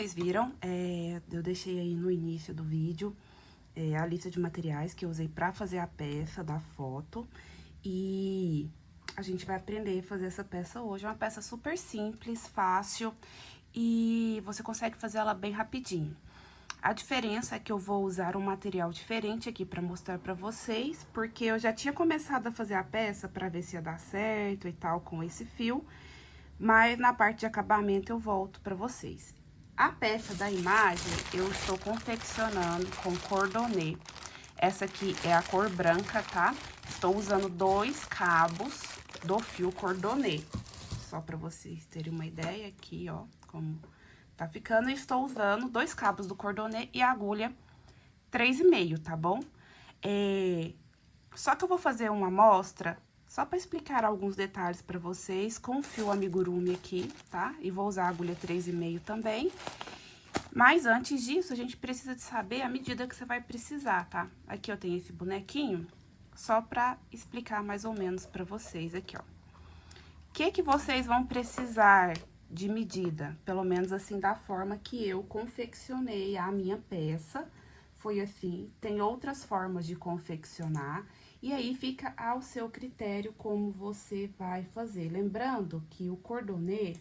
vocês viram, eu deixei aí no início do vídeo a lista de materiais que eu usei pra fazer a peça da foto. E a gente vai aprender a fazer essa peça hoje. É uma peça super simples, fácil e você consegue fazer ela bem rapidinho. A diferença é que eu vou usar um material diferente aqui pra mostrar pra vocês, porque eu já tinha começado a fazer a peça pra ver se ia dar certo e tal com esse fio. Mas na parte de acabamento eu volto pra vocês. A peça da imagem eu estou confeccionando com cordonê. Essa aqui é a cor branca, tá? Estou usando 2 cabos do fio cordonê. Só pra vocês terem uma ideia aqui, ó, como tá ficando. E estou usando 2 cabos do cordonê e a agulha 3,5, tá bom? Só que eu vou fazer uma amostra só para explicar alguns detalhes para vocês com o fio amigurumi aqui, tá? E vou usar a agulha 3,5 também. Mas antes disso, a gente precisa de saber a medida que você vai precisar, tá? Aqui eu tenho esse bonequinho, só para explicar mais ou menos para vocês aqui, ó. O que vocês vão precisar de medida? Pelo menos assim, da forma que eu confeccionei a minha peça. Foi assim, tem outras formas de confeccionar. E aí, fica ao seu critério como você vai fazer. Lembrando que o cordonê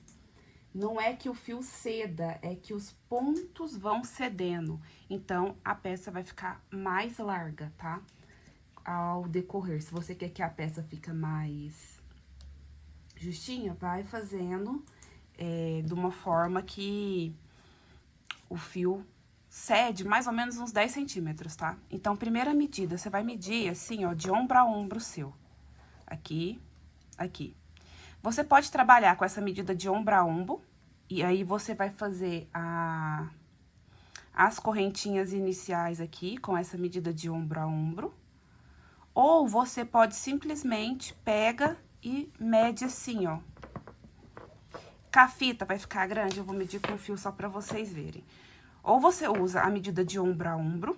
não é que o fio ceda, é que os pontos vão cedendo. Então, a peça vai ficar mais larga, tá? Ao decorrer. Se você quer que a peça fique mais justinha, vai fazendo de uma forma que o fio cede mais ou menos uns 10 centímetros, tá? Então, primeira medida, você vai medir assim, ó, de ombro a ombro seu. Aqui, aqui. Você pode trabalhar com essa medida de ombro a ombro, e aí você vai fazer as correntinhas iniciais aqui, com essa medida de ombro a ombro. Ou você pode simplesmente pega e mede assim, ó. Com a fita vai ficar grande, eu vou medir com o fio só pra vocês verem. Ou você usa a medida de ombro a ombro.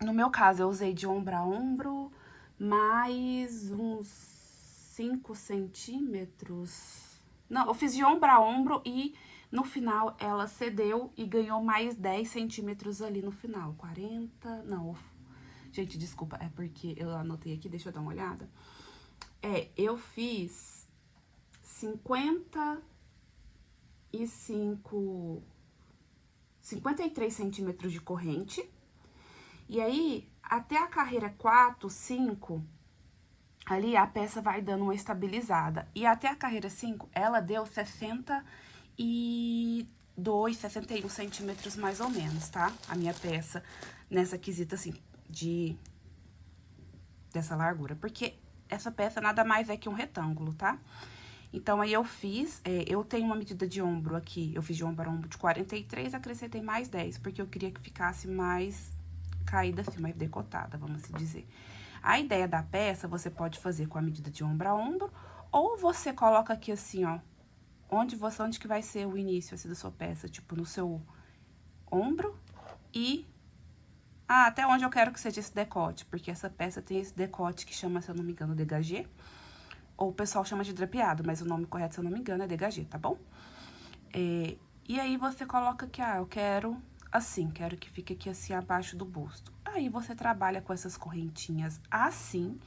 No meu caso, eu usei de ombro a ombro mais uns 5 centímetros. Não, eu fiz de ombro a ombro e no final ela cedeu e ganhou mais 10 centímetros ali no final. 40, não. Gente, desculpa, é porque eu anotei aqui, deixa eu dar uma olhada. Eu fiz 53 centímetros de corrente. E aí, até a carreira 4, 5, ali a peça vai dando uma estabilizada. E até a carreira 5, ela deu 62, 61 centímetros mais ou menos, tá? A minha peça nessa quesita, assim, dessa largura. Porque essa peça nada mais é que um retângulo, tá? Então, aí eu fiz, eu tenho uma medida de ombro aqui, eu fiz de ombro a ombro de 43, acrescentei mais 10, porque eu queria que ficasse mais caída assim, mais decotada, vamos assim dizer. A ideia da peça, você pode fazer com a medida de ombro a ombro, ou você coloca aqui assim, ó, onde que vai ser o início, assim, da sua peça, tipo, no seu ombro e... até onde eu quero que seja esse decote, porque essa peça tem esse decote que chama, se eu não me engano, dégagé. Ou o pessoal chama de drapeado, mas o nome correto, se eu não me engano, é dégagé, tá bom? E aí, você coloca que, eu quero assim, quero que fique aqui assim, abaixo do busto. Aí, você trabalha com essas correntinhas assim,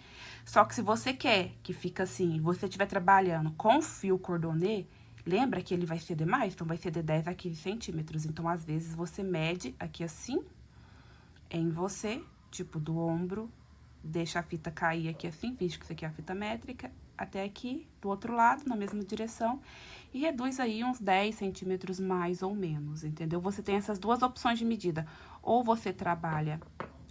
só que se você quer que fique assim, e você estiver trabalhando com fio cordonê, lembra que ele vai ceder mais? Então, vai ceder 10 a 15 centímetros. Então, às vezes, você mede aqui assim, em você, tipo, do ombro, deixa a fita cair aqui assim, finge que isso aqui é a fita métrica, até aqui, do outro lado, na mesma direção, e reduz aí uns 10 centímetros mais ou menos, entendeu? Você tem essas duas opções de medida, ou você trabalha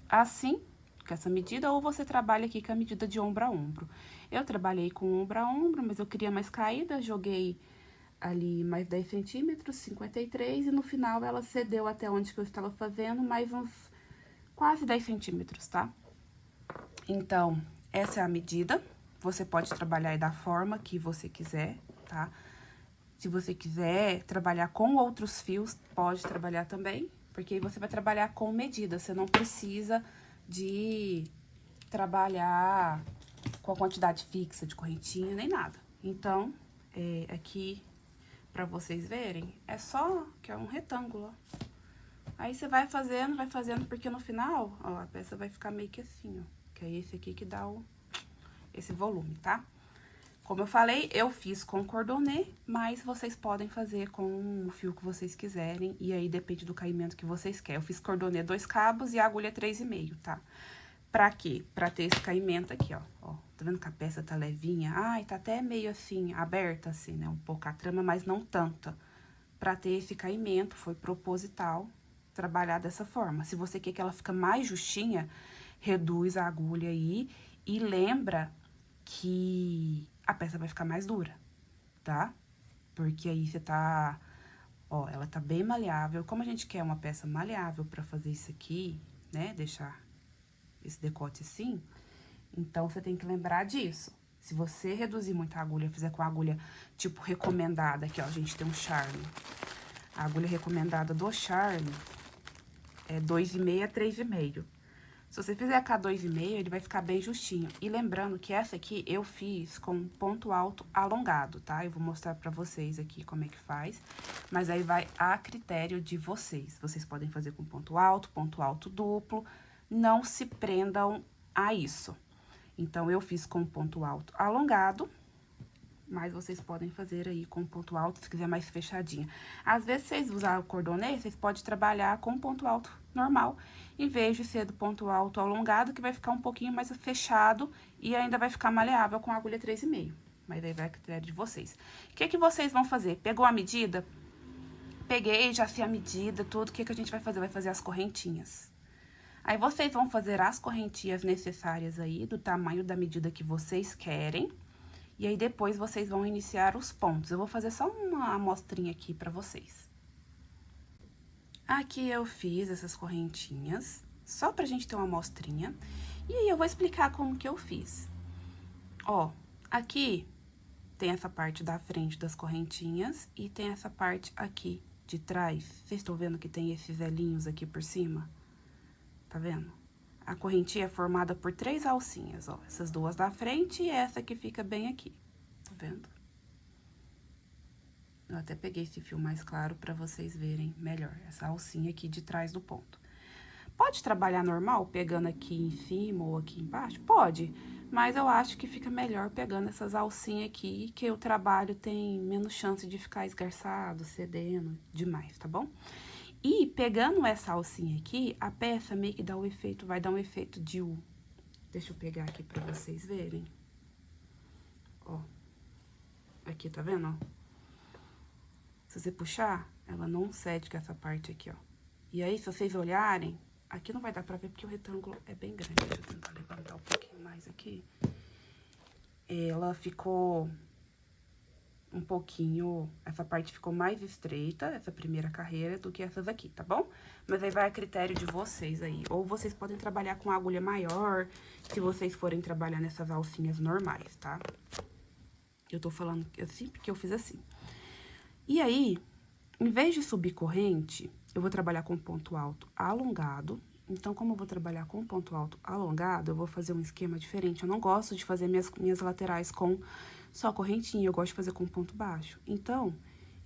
assim, com essa medida, ou você trabalha aqui com a medida de ombro a ombro. Eu trabalhei com ombro a ombro, mas eu queria mais caída, joguei ali mais 10 centímetros, 53, e no final ela cedeu até onde que eu estava fazendo, mais uns quase 10 centímetros, tá? Então, essa é a medida. Você pode trabalhar aí da forma que você quiser, tá? Se você quiser trabalhar com outros fios, pode trabalhar também, porque aí você vai trabalhar com medida. Você não precisa de trabalhar com a quantidade fixa de correntinha, nem nada. Então, aqui, pra vocês verem, é só que é um retângulo, ó. Aí você vai fazendo, porque no final, ó, a peça vai ficar meio que assim, ó. Que é esse aqui que dá esse volume, tá? Como eu falei, eu fiz com cordonê, mas vocês podem fazer com o fio que vocês quiserem. E aí, depende do caimento que vocês querem. Eu fiz cordonê 2 cabos e a agulha 3,5, tá? Pra quê? Pra ter esse caimento aqui, ó. Ó, tá vendo que a peça tá levinha? Ai, tá até meio assim, aberta assim, né? Um pouco a trama, mas não tanta. Pra ter esse caimento, foi proposital trabalhar dessa forma. Se você quer que ela fique mais justinha, reduz a agulha aí e lembra que a peça vai ficar mais dura, tá? Porque aí você tá... Ó, ela tá bem maleável. Como a gente quer uma peça maleável pra fazer isso aqui, né? Deixar esse decote assim, então você tem que lembrar disso. Se você reduzir muito a agulha, fizer com a agulha, tipo, recomendada, aqui, ó, a gente tem um Charme. A agulha recomendada do Charme é 2,5 a 3,5. Se você fizer com a 2,5, ele vai ficar bem justinho. E lembrando que essa aqui eu fiz com ponto alto alongado, tá? Eu vou mostrar pra vocês aqui como é que faz. Mas aí vai a critério de vocês. Vocês podem fazer com ponto alto duplo. Não se prendam a isso. Então, eu fiz com ponto alto alongado, mas vocês podem fazer aí com ponto alto, se quiser mais fechadinha. Às vezes, vocês usarem o cordonê, vocês podem trabalhar com ponto alto normal, em vez de ser do ponto alto alongado, que vai ficar um pouquinho mais fechado e ainda vai ficar maleável com a agulha 3,5. Mas aí vai a critério de vocês. O que que vocês vão fazer? Pegou a medida? Peguei, já sei a medida, tudo. O que que a gente vai fazer? Vai fazer as correntinhas. Aí, vocês vão fazer as correntinhas necessárias aí, do tamanho da medida que vocês querem. E aí, depois, vocês vão iniciar os pontos. Eu vou fazer só uma amostrinha aqui pra vocês. Aqui eu fiz essas correntinhas, só pra gente ter uma amostrinha. E aí, eu vou explicar como que eu fiz. Ó, aqui tem essa parte da frente das correntinhas e tem essa parte aqui de trás. Vocês estão vendo que tem esses elinhos aqui por cima? Tá vendo? A correntinha é formada por 3 alcinhas, ó. Essas duas da frente e essa que fica bem aqui. Tá vendo? Eu até peguei esse fio mais claro pra vocês verem melhor. Essa alcinha aqui de trás do ponto. Pode trabalhar normal, pegando aqui em cima ou aqui embaixo? Pode. Mas eu acho que fica melhor pegando essas alcinhas aqui, que o trabalho tem menos chance de ficar esgarçado, cedendo demais, tá bom? E pegando essa alcinha aqui, a peça meio que dá o efeito, vai dar um efeito de U. Deixa eu pegar aqui pra vocês verem. Ó. Aqui, tá vendo, ó? Se você puxar, ela não cede com essa parte aqui, ó. E aí, se vocês olharem, aqui não vai dar pra ver porque o retângulo é bem grande. Deixa eu tentar levantar um pouquinho mais aqui. Ela ficou um pouquinho, essa parte ficou mais estreita, essa primeira carreira, do que essas aqui, tá bom? Mas aí vai a critério de vocês aí. Ou vocês podem trabalhar com agulha maior, se vocês forem trabalhar nessas alcinhas normais, tá? Eu tô falando assim porque eu fiz assim. E aí, em vez de subir corrente, eu vou trabalhar com ponto alto alongado. Então, como eu vou trabalhar com ponto alto alongado, eu vou fazer um esquema diferente. Eu não gosto de fazer minhas laterais com só correntinha, eu gosto de fazer com ponto baixo. Então,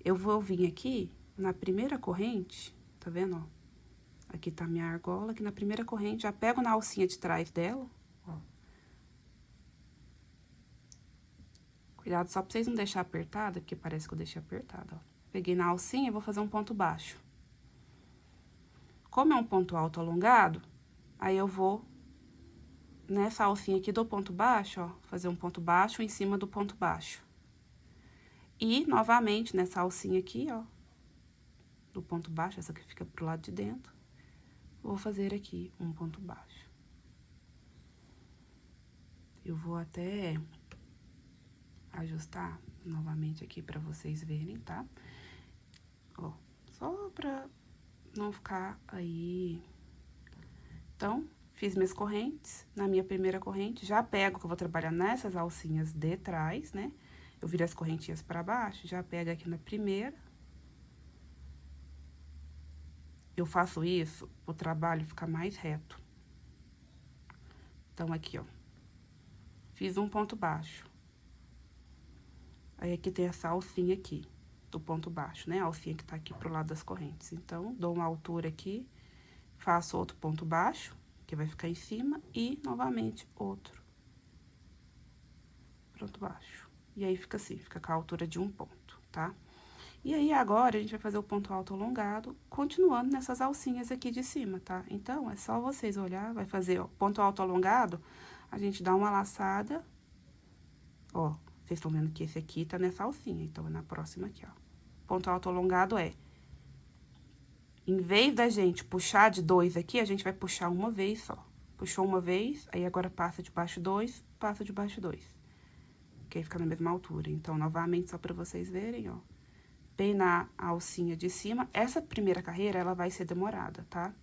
eu vou vir aqui na primeira corrente, tá vendo, ó? Aqui tá minha argola, aqui na primeira corrente, já pego na alcinha de trás dela, ó. Cuidado só pra vocês não deixar apertada, porque parece que eu deixei apertada, ó. Peguei na alcinha e vou fazer um ponto baixo. Como é um ponto alto alongado, aí eu vou nessa alcinha aqui do ponto baixo, ó, fazer um ponto baixo em cima do ponto baixo. E, novamente, nessa alcinha aqui, ó, do ponto baixo, essa que fica pro lado de dentro, vou fazer aqui um ponto baixo. Eu vou até ajustar novamente aqui pra vocês verem, tá? Ó, só pra não ficar aí... Então, fiz minhas correntes, na minha primeira corrente, já pego que eu vou trabalhar nessas alcinhas de trás, né? Eu viro as correntinhas pra baixo, já pego aqui na primeira. Eu faço isso, o trabalho ficar mais reto. Então, aqui, ó. Fiz um ponto baixo. Aí, aqui tem essa alcinha aqui. do ponto baixo, né? A alcinha que tá aqui pro lado das correntes. Então, dou uma altura aqui, faço outro ponto baixo, que vai ficar em cima, e, novamente, outro ponto baixo. E aí, fica assim, fica com a altura de um ponto, tá? E aí, agora, a gente vai fazer o ponto alto alongado, continuando nessas alcinhas aqui de cima, tá? Então, é só vocês olhar, vai fazer, ó, ponto alto alongado, a gente dá uma laçada, ó, vocês estão vendo que esse aqui tá nessa alcinha, então, é na próxima aqui, ó. Ponto alto alongado é, em vez da gente puxar de 2 aqui, a gente vai puxar uma vez só. Puxou uma vez, aí agora passa de baixo 2, passa de baixo 2. Que aí fica na mesma altura. Então, novamente, só pra vocês verem, ó. Bem na alcinha de cima. Essa primeira carreira, ela vai ser demorada, tá?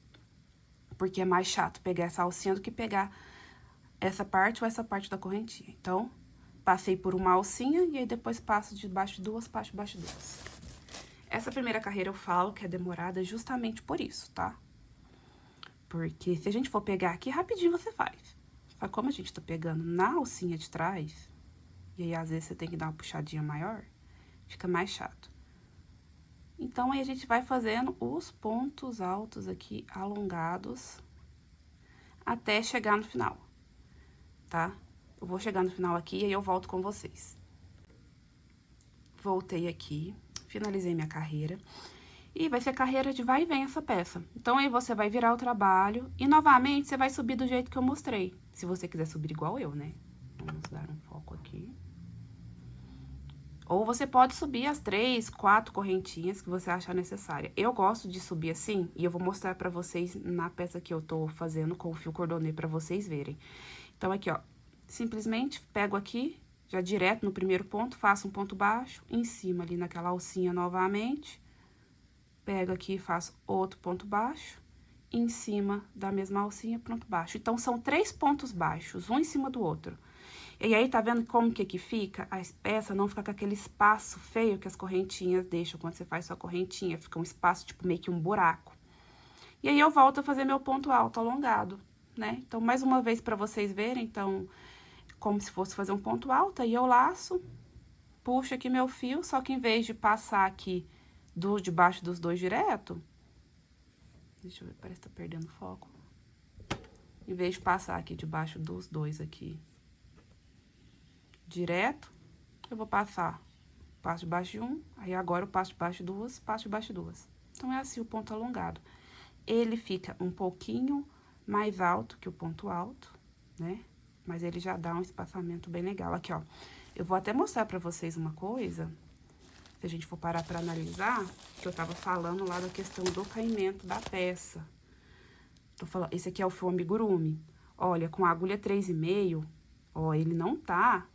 Porque é mais chato pegar essa alcinha do que pegar essa parte ou essa parte da correntinha. Então, passei por uma alcinha e aí depois passo de baixo de duas, passo de baixo de duas. Essa primeira carreira eu falo que é demorada justamente por isso, tá? Porque se a gente for pegar aqui, rapidinho você faz. Só que como a gente tá pegando na alcinha de trás, e aí às vezes você tem que dar uma puxadinha maior, fica mais chato. Então, aí a gente vai fazendo os pontos altos aqui, alongados, até chegar no final, tá? Eu vou chegar no final aqui e aí eu volto com vocês. Voltei aqui, finalizei minha carreira. E vai ser carreira de vai e vem essa peça. Então, aí você vai virar o trabalho e, novamente, você vai subir do jeito que eu mostrei. Se você quiser subir igual eu, né? Vamos dar um foco aqui. Ou você pode subir as 3, 4 correntinhas que você achar necessária. Eu gosto de subir assim, e eu vou mostrar pra vocês na peça que eu tô fazendo com o fio cordonê pra vocês verem. Então, aqui, ó, simplesmente pego aqui, já direto no primeiro ponto, faço um ponto baixo, em cima ali naquela alcinha novamente. Pego aqui e faço outro ponto baixo, em cima da mesma alcinha, ponto baixo. Então, são 3 pontos baixos, um em cima do outro. E aí, tá vendo como que fica? A peça não fica com aquele espaço feio que as correntinhas deixam quando você faz sua correntinha. Fica um espaço, tipo, meio que um buraco. E aí, eu volto a fazer meu ponto alto alongado, né? Então, mais uma vez pra vocês verem, então, como se fosse fazer um ponto alto, aí eu laço, puxo aqui meu fio, só que em vez de passar aqui debaixo dos dois direto, deixa eu ver, parece que tá perdendo foco. Em vez de passar aqui debaixo dos dois aqui, direto, eu vou passar, passo debaixo de um, aí agora eu passo debaixo de duas, passo debaixo de duas. Então, é assim o ponto alongado. Ele fica um pouquinho mais alto que o ponto alto, né? Mas ele já dá um espaçamento bem legal. Aqui, ó, eu vou até mostrar pra vocês uma coisa, se a gente for parar pra analisar, que eu tava falando lá da questão do caimento da peça. Tô falando, esse aqui é o fio amigurumi. Olha, com a agulha 3,5, ó, ele não tá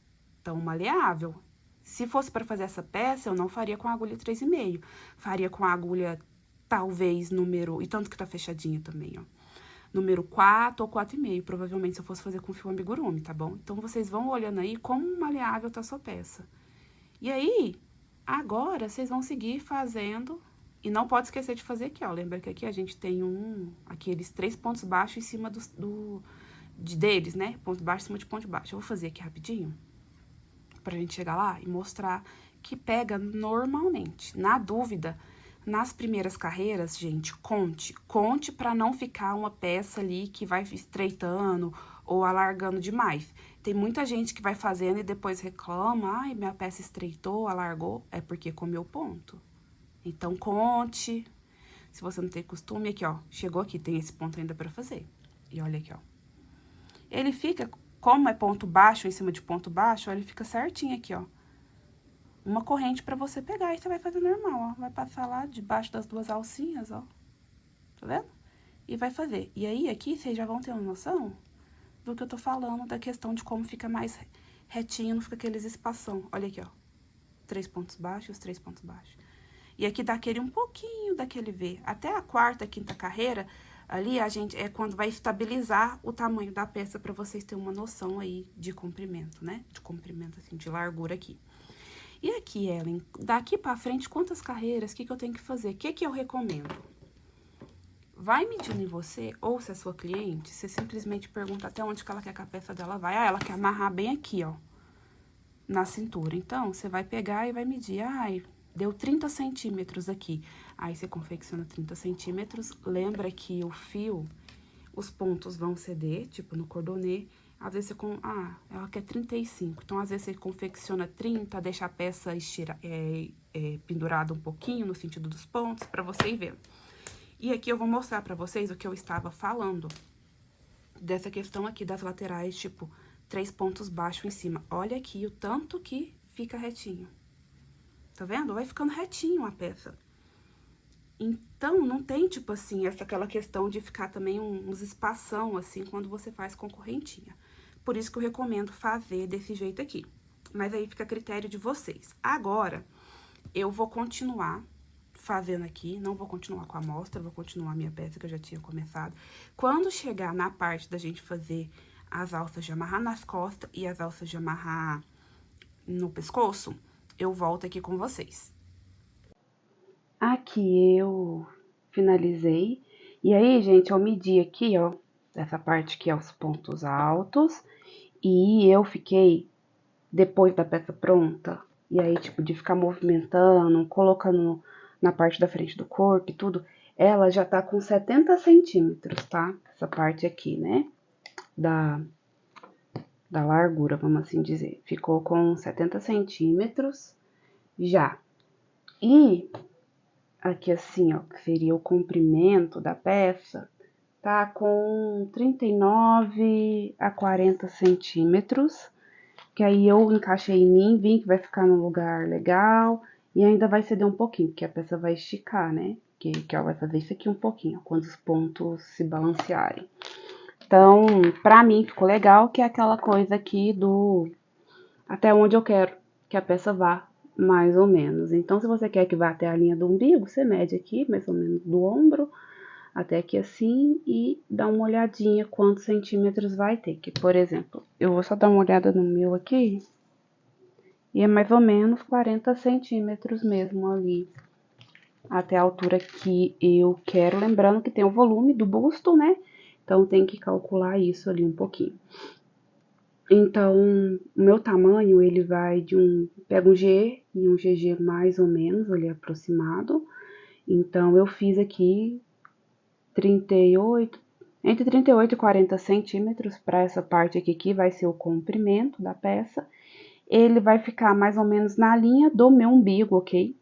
tão maleável. Se fosse pra fazer essa peça, eu não faria com a agulha 3,5. Faria com a agulha, talvez, número... E tanto que tá fechadinha também, ó. Número 4 ou 4,5, provavelmente, se eu fosse fazer com fio amigurumi, tá bom? Então, vocês vão olhando aí como maleável tá a sua peça. E aí, agora, vocês vão seguir fazendo... E não pode esquecer de fazer aqui, ó. Lembra que aqui a gente tem aqueles 3 pontos baixos em cima deles, né? Ponto baixo em cima de ponto baixo. Eu vou fazer aqui rapidinho, pra gente chegar lá e mostrar que pega normalmente. Na dúvida, nas primeiras carreiras, gente, conte pra não ficar uma peça ali que vai estreitando ou alargando demais. Tem muita gente que vai fazendo e depois reclama, ai, minha peça estreitou, alargou, é porque comeu ponto. Então, conte. Se você não tem costume, aqui, ó, chegou aqui, tem esse ponto ainda pra fazer. E olha aqui, ó. Ele fica, como é ponto baixo em cima de ponto baixo, ó, ele fica certinho aqui, ó. Uma corrente pra você pegar e você vai fazer normal, ó. Vai passar lá debaixo das duas alcinhas, ó. Tá vendo? E vai fazer. E aí, aqui, vocês já vão ter uma noção do que eu tô falando, da questão de como fica mais retinho, não fica aqueles espação. Olha aqui, ó. 3 pontos baixos, 3 pontos baixos. E aqui dá aquele um pouquinho daquele V. Até a quarta, quinta carreira, ali a gente é quando vai estabilizar o tamanho da peça pra vocês terem uma noção aí de comprimento, né? De comprimento, assim, de largura aqui. E aqui, Ellen, daqui pra frente, quantas carreiras, o que eu tenho que fazer? O que eu recomendo? Vai medindo em você, ou se é sua cliente, você simplesmente pergunta até onde que ela quer que a peça dela vai. Ah, ela quer amarrar bem aqui, ó, na cintura. Então, você vai pegar e vai medir. Ai, deu 30 centímetros aqui. Aí, você confecciona 30 centímetros. Lembra que o fio, os pontos vão ceder, tipo no cordonê. Às vezes, ela quer 35. Então, às vezes, você confecciona 30, deixa a peça pendurada um pouquinho, no sentido dos pontos, pra você ir vendo. E aqui eu vou mostrar pra vocês o que eu estava falando dessa questão aqui das laterais, tipo, 3 pontos baixos em cima. Olha aqui o tanto que fica retinho. Tá vendo? Vai ficando retinho a peça. Então, não tem, tipo assim, aquela questão de ficar também uns espação, assim, quando você faz com correntinha. Por isso que eu recomendo fazer desse jeito aqui. Mas aí fica a critério de vocês. Agora, eu vou continuar fazendo aqui, não vou continuar com a amostra, vou continuar a minha peça que eu já tinha começado. Quando chegar na parte da gente fazer as alças de amarrar nas costas e as alças de amarrar no pescoço, eu volto aqui com vocês. Aqui eu finalizei. E aí, gente, eu medi aqui, ó, essa parte aqui, ó, os pontos altos. E eu fiquei, depois da peça pronta, e aí, tipo, de ficar movimentando, colocando na parte da frente do corpo e tudo, ela já tá com 70 centímetros, tá? Essa parte aqui, né? Da largura, vamos assim dizer. Ficou com 70 centímetros já. E aqui assim, ó, que seria o comprimento da peça, tá com 39 a 40 centímetros, que aí eu encaixei em mim, vi que vai ficar num lugar legal, e ainda vai ceder um pouquinho, porque a peça vai esticar, né? Que ela vai fazer isso aqui um pouquinho, quando os pontos se balancearem. Então, pra mim ficou legal, que é aquela coisa aqui do até onde eu quero que a peça vá, mais ou menos. Então, se você quer que vá até a linha do umbigo, você mede aqui, mais ou menos do ombro, até aqui assim, e dá uma olhadinha quantos centímetros vai ter. Que, por exemplo, eu vou só dar uma olhada no meu aqui, e é mais ou menos 40 centímetros mesmo ali, até a altura que eu quero. Lembrando que tem o volume do busto, né? Então, tem que calcular isso ali um pouquinho. Então, o meu tamanho, ele vai de pega um G e um GG mais ou menos, ali aproximado. Então, eu fiz aqui 38, entre 38 e 40 centímetros para essa parte aqui, que vai ser o comprimento da peça. Ele vai ficar mais ou menos na linha do meu umbigo, ok?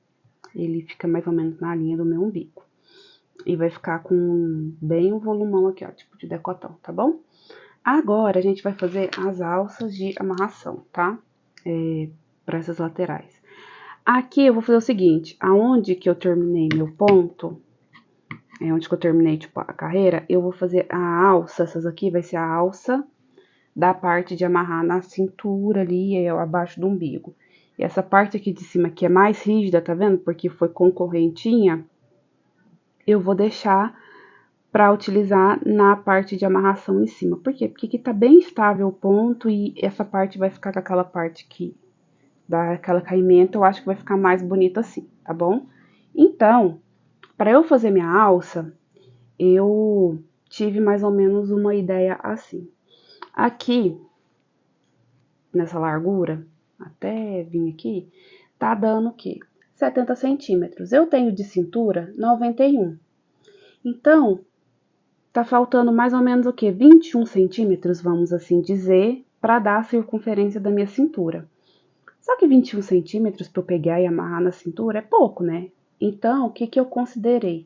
Ele fica mais ou menos na linha do meu umbigo. E vai ficar com bem um volumão aqui, ó, tipo de decotão, tá bom? Agora, a gente vai fazer as alças de amarração, tá? Para essas laterais. Aqui, eu vou fazer o seguinte, aonde que eu terminei meu ponto, onde que eu terminei, tipo, a carreira, eu vou fazer a alça, essas aqui vai ser a alça da parte de amarrar na cintura ali, abaixo do umbigo. E essa parte aqui de cima, que é mais rígida, tá vendo? Porque foi com correntinha, eu vou deixar para utilizar na parte de amarração em cima. Por quê? Porque aqui tá bem estável o ponto e essa parte vai ficar com aquela parte que dá aquela caimento, eu acho que vai ficar mais bonito assim, tá bom? Então, para eu fazer minha alça, eu tive mais ou menos uma ideia assim. Aqui, nessa largura, até vir aqui, tá dando o quê? 70 centímetros. Eu tenho de cintura 91. Então, tá faltando mais ou menos o quê? 21 centímetros, vamos assim dizer, para dar a circunferência da minha cintura. Só que 21 centímetros para eu pegar e amarrar na cintura é pouco, né? Então, o que que eu considerei?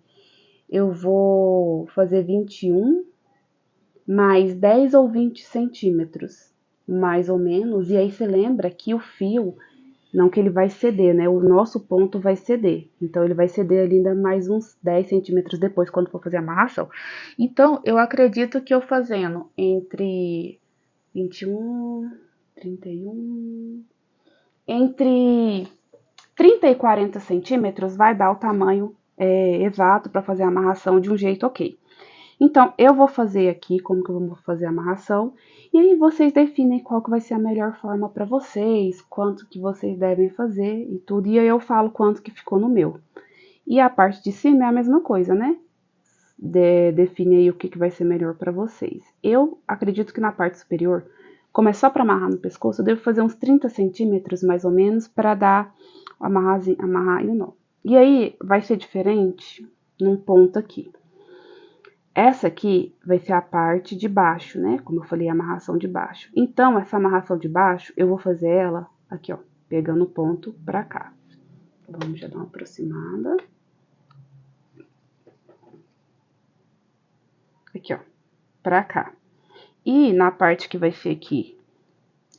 Eu vou fazer 21 mais 10 ou 20 centímetros, mais ou menos. E aí, você lembra que o fio, não que ele vai ceder, né? O nosso ponto vai ceder. Então, ele vai ceder ali ainda mais uns 10 centímetros depois, quando for fazer a amarração. Então, eu acredito que eu fazendo entre 21, 31... Entre 30 e 40 centímetros vai dar o tamanho exato para fazer a amarração de um jeito ok. Então, eu vou fazer aqui como que eu vou fazer a amarração, e aí vocês definem qual que vai ser a melhor forma para vocês, quanto que vocês devem fazer e tudo, e aí eu falo quanto que ficou no meu. E a parte de cima é a mesma coisa, né? Define aí o que vai ser melhor para vocês. Eu acredito que na parte superior, como é só para amarrar no pescoço, eu devo fazer uns 30 centímetros mais ou menos para dar amarrar e o nó. E aí, vai ser diferente num ponto aqui. Essa aqui vai ser a parte de baixo, né? Como eu falei, a amarração de baixo. Então, essa amarração de baixo, eu vou fazer ela aqui, ó, pegando o ponto pra cá. Vamos já dar uma aproximada. Aqui, ó, pra cá. E na parte que vai ser aqui,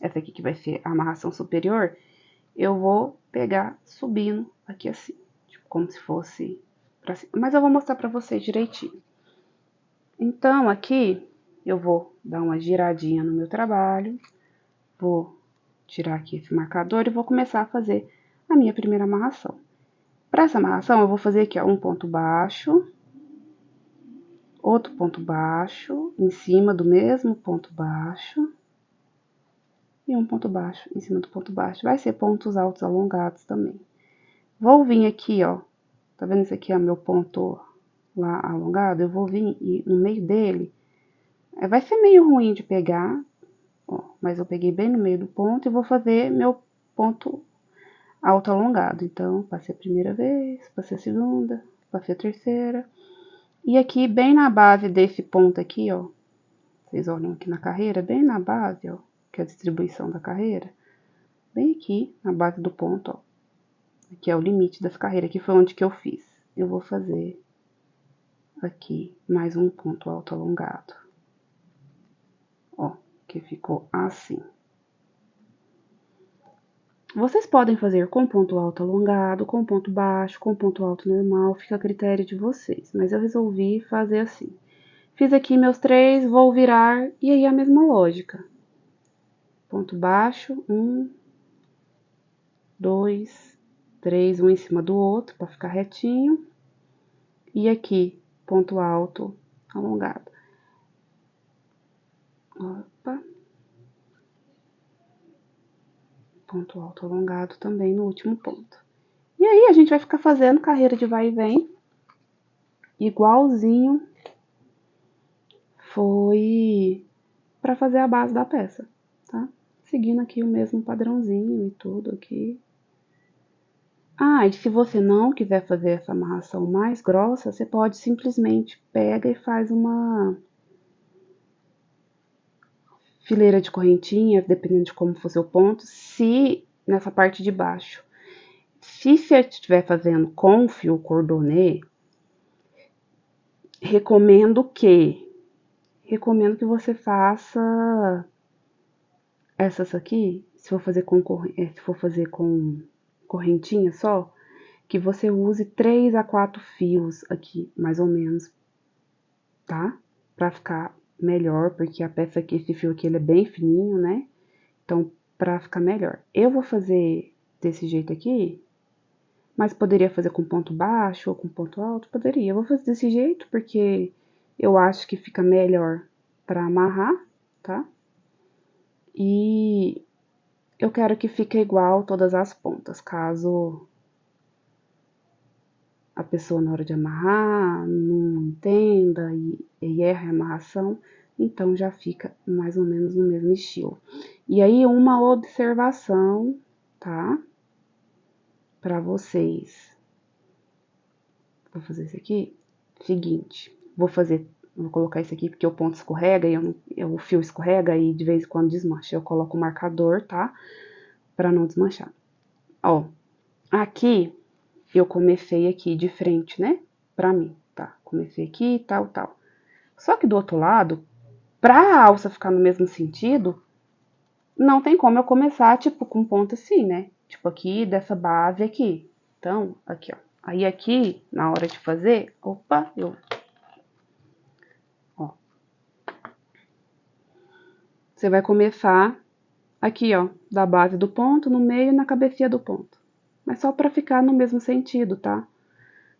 essa aqui que vai ser a amarração superior, eu vou pegar subindo aqui assim, tipo, como se fosse pra cima. Mas eu vou mostrar pra vocês direitinho. Então, aqui, eu vou dar uma giradinha no meu trabalho, vou tirar aqui esse marcador e vou começar a fazer a minha primeira amarração. Para essa amarração, eu vou fazer aqui, ó, um ponto baixo, outro ponto baixo, em cima do mesmo ponto baixo, e um ponto baixo em cima do ponto baixo. Vai ser pontos altos alongados também. Vou vir aqui, ó, tá vendo esse aqui é meu ponto lá alongado? Eu vou vir e no meio dele, vai ser meio ruim de pegar, ó, mas eu peguei bem no meio do ponto e vou fazer meu ponto alto alongado. Então, passei a primeira vez, passei a segunda, passei a terceira. E aqui, bem na base desse ponto aqui, ó, vocês olham aqui na carreira, bem na base, ó, que é a distribuição da carreira, bem aqui, na base do ponto, ó, aqui é o limite dessa carreira, aqui foi onde que eu fiz. Eu vou fazer aqui mais um ponto alto alongado, ó, que ficou assim. Vocês podem fazer com ponto alto alongado, com ponto baixo, com ponto alto normal, fica a critério de vocês, mas eu resolvi fazer assim. Fiz aqui meus 3, vou virar, e aí a mesma lógica. Ponto baixo, 1, 2, 3, um em cima do outro, para ficar retinho. E aqui, ponto alto alongado. Opa. Ponto alto alongado também no último ponto. E aí, a gente vai ficar fazendo carreira de vai e vem, igualzinho foi para fazer a base da peça, tá? Seguindo aqui o mesmo padrãozinho e tudo aqui. Ah, e se você não quiser fazer essa amarração mais grossa, você pode simplesmente pega e faz uma fileira de correntinhas, dependendo de como for seu ponto, se nessa parte de baixo. Se você estiver fazendo com fio cordonê, recomendo que você faça essas aqui, se for fazer com correntinha só, que você use 3 a 4 fios aqui, mais ou menos, tá? Pra ficar melhor, porque a peça aqui, esse fio aqui, ele é bem fininho, né? Então, pra ficar melhor. Eu vou fazer desse jeito aqui, mas poderia fazer com ponto baixo ou com ponto alto? Poderia. Eu vou fazer desse jeito, porque eu acho que fica melhor pra amarrar, tá? E eu quero que fique igual todas as pontas, caso a pessoa na hora de amarrar não entenda e erre a amarração, então já fica mais ou menos no mesmo estilo. E aí, uma observação, tá? Pra vocês. Vou fazer isso aqui. Seguinte, vou colocar isso aqui porque o ponto escorrega e o fio escorrega e de vez em quando desmancha. Eu coloco o marcador, tá? Pra não desmanchar. Ó, aqui eu comecei aqui de frente, né? Pra mim, tá? Comecei aqui, tal, tal. Só que do outro lado, pra alça ficar no mesmo sentido, não tem como eu começar, tipo, com ponto assim, né? Tipo, aqui, dessa base aqui. Então, aqui, ó. Aí, aqui, na hora de fazer, opa, ó. Você vai começar aqui, ó, da base do ponto, no meio e na cabecinha do ponto. Mas só pra ficar no mesmo sentido, tá?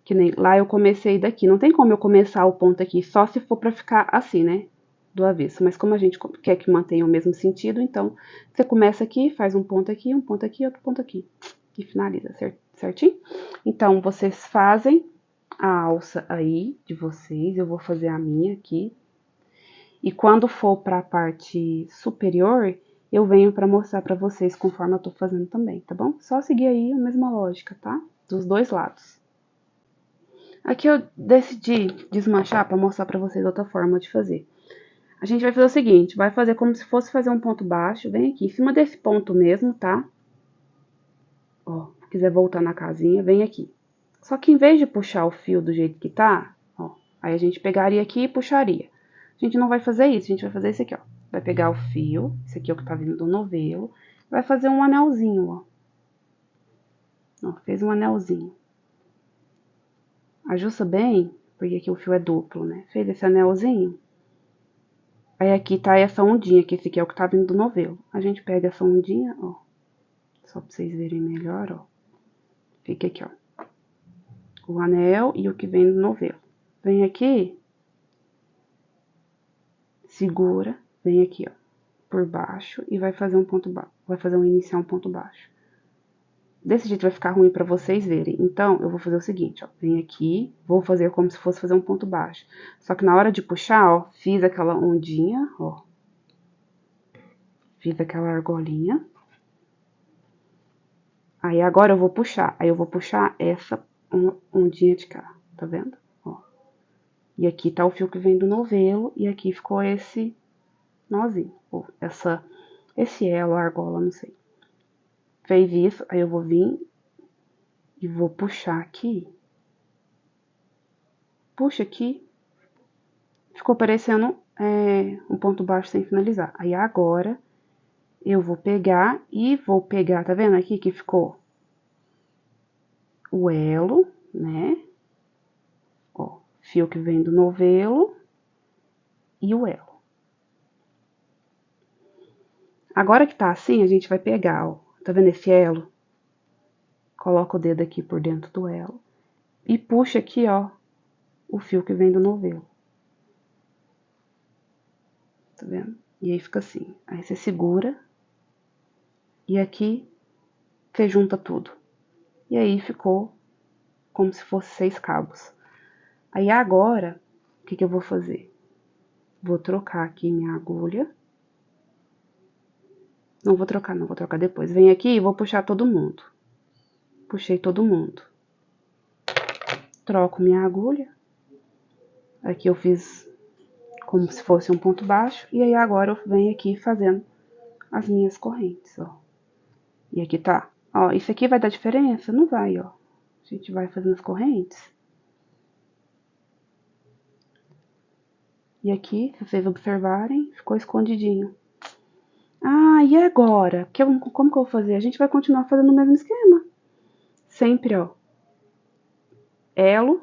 Que nem lá eu comecei daqui. Não tem como eu começar o ponto aqui, só se for pra ficar assim, né? Do avesso. Mas como a gente quer que mantenha o mesmo sentido, então você começa aqui, faz um ponto aqui, outro ponto aqui. E finaliza, certinho? Então, vocês fazem a alça aí de vocês, eu vou fazer a minha aqui. E quando for pra parte superior, eu venho pra mostrar pra vocês conforme eu tô fazendo também, tá bom? Só seguir aí a mesma lógica, tá? Dos dois lados. Aqui eu decidi desmanchar pra mostrar pra vocês outra forma de fazer. A gente vai fazer o seguinte, vai fazer como se fosse fazer um ponto baixo, vem aqui em cima desse ponto mesmo, tá? Ó, se quiser voltar na casinha, vem aqui. Só que em vez de puxar o fio do jeito que tá, ó, aí a gente pegaria aqui e puxaria. A gente não vai fazer isso, a gente vai fazer isso aqui, ó. Vai pegar o fio, esse aqui é o que tá vindo do novelo, vai fazer um anelzinho, ó. Ó, fez um anelzinho. Ajusta bem, porque aqui o fio é duplo, né? Fez esse anelzinho. Aí aqui tá essa ondinha, que esse aqui é o que tá vindo do novelo. A gente pega essa ondinha, ó. Só pra vocês verem melhor, ó. Fica aqui, ó. O anel e o que vem do novelo. Vem aqui, segura, vem aqui, ó, por baixo e vai fazer um ponto baixo. Vai fazer iniciar um ponto baixo. Desse jeito vai ficar ruim pra vocês verem. Então, eu vou fazer o seguinte, ó. Vem aqui, vou fazer como se fosse fazer um ponto baixo. Só que na hora de puxar, ó, fiz aquela ondinha, ó. Fiz aquela argolinha. Aí agora eu vou puxar. Aí eu vou puxar essa ondinha de cá, tá vendo? Ó. E aqui tá o fio que vem do novelo e aqui ficou esse nozinho, ou esse elo, argola, não sei. Fez isso, aí eu vou vir e vou puxar aqui. Puxa aqui. Ficou parecendo um ponto baixo sem finalizar. Aí agora eu vou pegar e vou pegar, tá vendo aqui que ficou o elo, né? Ó, fio que vem do novelo e o elo. Agora que tá assim, a gente vai pegar, ó, tá vendo esse elo? Coloca o dedo aqui por dentro do elo e puxa aqui, ó, o fio que vem do novelo. Tá vendo? E aí fica assim. Aí você segura e aqui você junta tudo. E aí ficou como se fosse 6 cabos. Aí agora, o que que eu vou fazer? Vou trocar aqui minha agulha. Não vou trocar, não, vou trocar depois. Vem aqui e vou puxar todo mundo. Puxei todo mundo. Troco minha agulha. Aqui eu fiz como se fosse um ponto baixo. E aí agora eu venho aqui fazendo as minhas correntes, ó. E aqui tá. Ó, isso aqui vai dar diferença? Não vai, ó. A gente vai fazendo as correntes. E aqui, se vocês observarem, ficou escondidinho. Ah, e agora? Como que eu vou fazer? A gente vai continuar fazendo o mesmo esquema. Sempre, ó. Elo,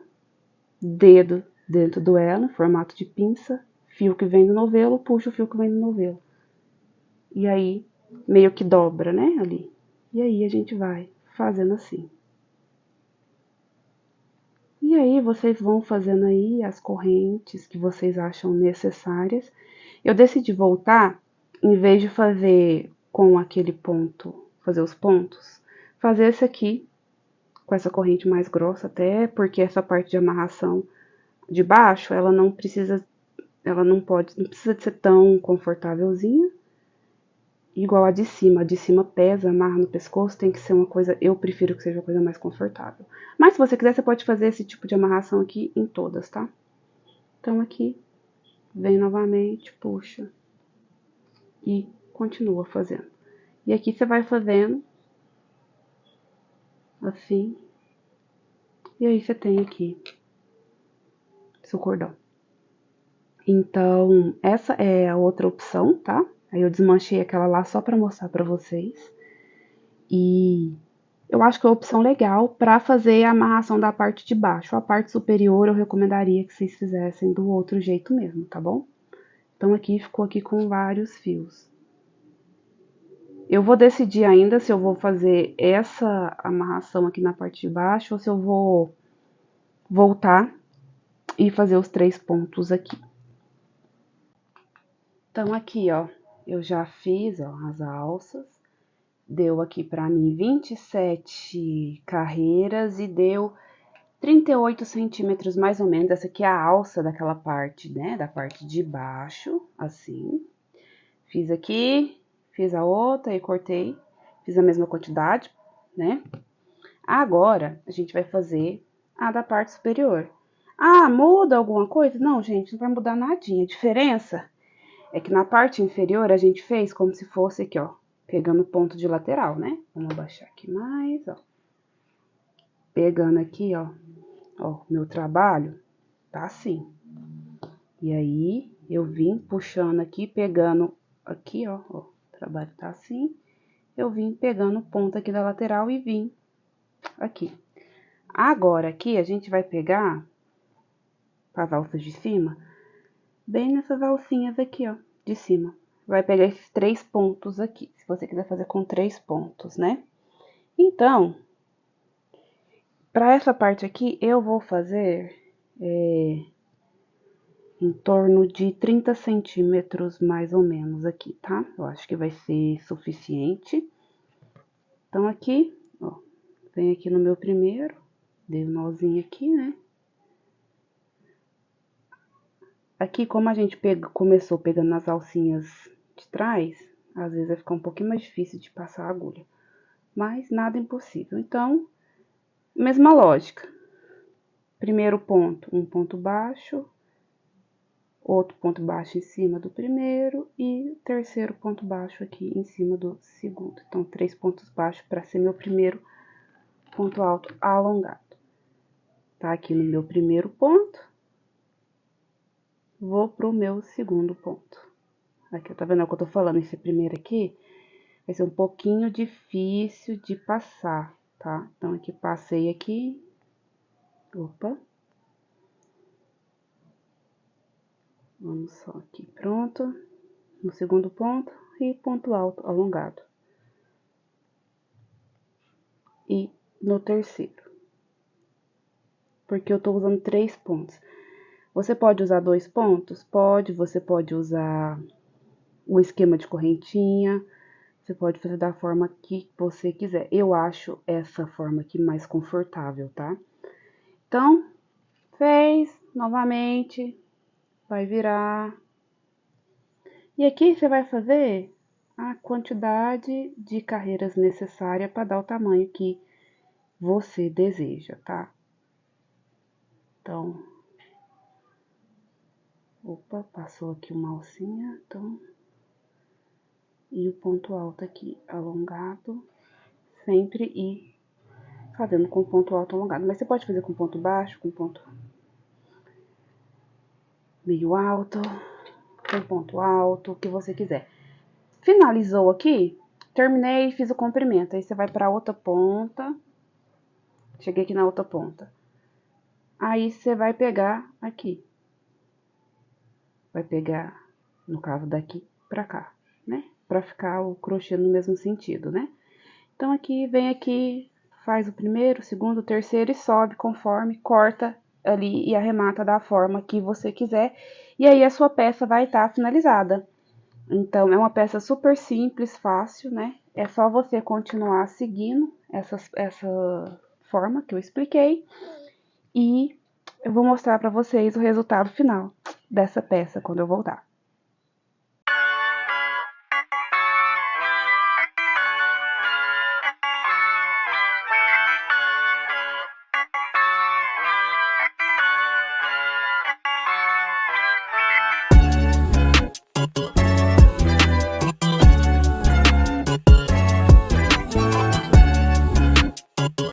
dedo dentro do elo, formato de pinça, fio que vem do novelo, puxa o fio que vem do novelo. E aí, meio que dobra, né, ali. E aí, a gente vai fazendo assim. E aí, vocês vão fazendo aí as correntes que vocês acham necessárias. Eu decidi voltar, em vez de fazer com aquele ponto, fazer os pontos, fazer esse aqui, com essa corrente mais grossa até, porque essa parte de amarração de baixo, ela não precisa de ser tão confortávelzinha, igual a de cima. A de cima pesa, amarra no pescoço, tem que ser uma coisa, eu prefiro que seja uma coisa mais confortável. Mas se você quiser, você pode fazer esse tipo de amarração aqui em todas, tá? Então aqui, vem novamente, puxa e continua fazendo. E aqui você vai fazendo assim, e aí você tem aqui seu cordão. Então, essa é a outra opção, tá? Aí eu desmanchei aquela lá só pra mostrar pra vocês. E eu acho que é uma opção legal pra fazer a amarração da parte de baixo. A parte superior eu recomendaria que vocês fizessem do outro jeito mesmo, tá bom? Então, aqui ficou aqui com vários fios. Eu vou decidir ainda se eu vou fazer essa amarração aqui na parte de baixo ou se eu vou voltar e fazer os 3 pontos aqui. Então, aqui, ó, eu já fiz, ó, as alças. Deu aqui pra mim 27 carreiras e deu 38 centímetros mais ou menos. Essa aqui é a alça daquela parte, né, da parte de baixo, assim. Fiz aqui, fiz a outra e cortei, fiz a mesma quantidade, né? Agora, a gente vai fazer a da parte superior. Ah, muda alguma coisa? Não, gente, não vai mudar nadinha. A diferença é que na parte inferior a gente fez como se fosse aqui, ó, pegando ponto de lateral, né? Vamos abaixar aqui mais, ó. Pegando aqui, ó, meu trabalho tá assim. E aí, eu vim puxando aqui, pegando aqui, ó, o trabalho tá assim. Eu vim pegando o ponto aqui da lateral e vim aqui. Agora, aqui, a gente vai pegar as alças de cima, bem nessas alcinhas aqui, ó, de cima. Vai pegar esses 3 pontos aqui, se você quiser fazer com 3 pontos, né? Então, para essa parte aqui, eu vou fazer em torno de 30 centímetros, mais ou menos, aqui, tá? Eu acho que vai ser suficiente. Então, aqui, ó, vem aqui no meu primeiro, dei um nozinho aqui, né? Aqui, como a gente começou pegando nas alcinhas de trás, às vezes vai ficar um pouquinho mais difícil de passar a agulha. Mas nada impossível. Então, mesma lógica. Primeiro ponto, um ponto baixo, outro ponto baixo em cima do primeiro e terceiro ponto baixo aqui em cima do segundo. Então, 3 pontos baixos para ser meu primeiro ponto alto alongado. Tá aqui no meu primeiro ponto, vou pro meu segundo ponto. Aqui, tá vendo o que eu tô falando? Esse primeiro aqui vai ser um pouquinho difícil de passar, tá? Então, aqui, passei aqui. Opa. Vamos só aqui, pronto. No segundo ponto e ponto alto alongado. E no terceiro. Porque eu tô usando 3 pontos. Você pode usar 2 pontos? Pode. Você pode usar o esquema de correntinha. Você pode fazer da forma que você quiser. Eu acho essa forma aqui mais confortável, tá? Então, fez novamente, vai virar. E aqui você vai fazer a quantidade de carreiras necessária para dar o tamanho que você deseja, tá? Então, opa, passou aqui uma alcinha, então, e o ponto alto aqui alongado, sempre ir fazendo com ponto alto alongado. Mas você pode fazer com ponto baixo, com ponto meio alto, com ponto alto, o que você quiser. Finalizou aqui, terminei, fiz o comprimento. Aí você vai pra outra ponta, cheguei aqui na outra ponta. Aí você vai pegar aqui. Vai pegar, no caso, daqui pra cá, né? Pra ficar o crochê no mesmo sentido, né? Então, aqui, vem aqui, faz o primeiro, o segundo, o terceiro e sobe conforme, corta ali e arremata da forma que você quiser. E aí, a sua peça vai estar finalizada. Então, é uma peça super simples, fácil, né? É só você continuar seguindo essa forma que eu expliquei. E eu vou mostrar pra vocês o resultado final dessa peça quando eu voltar.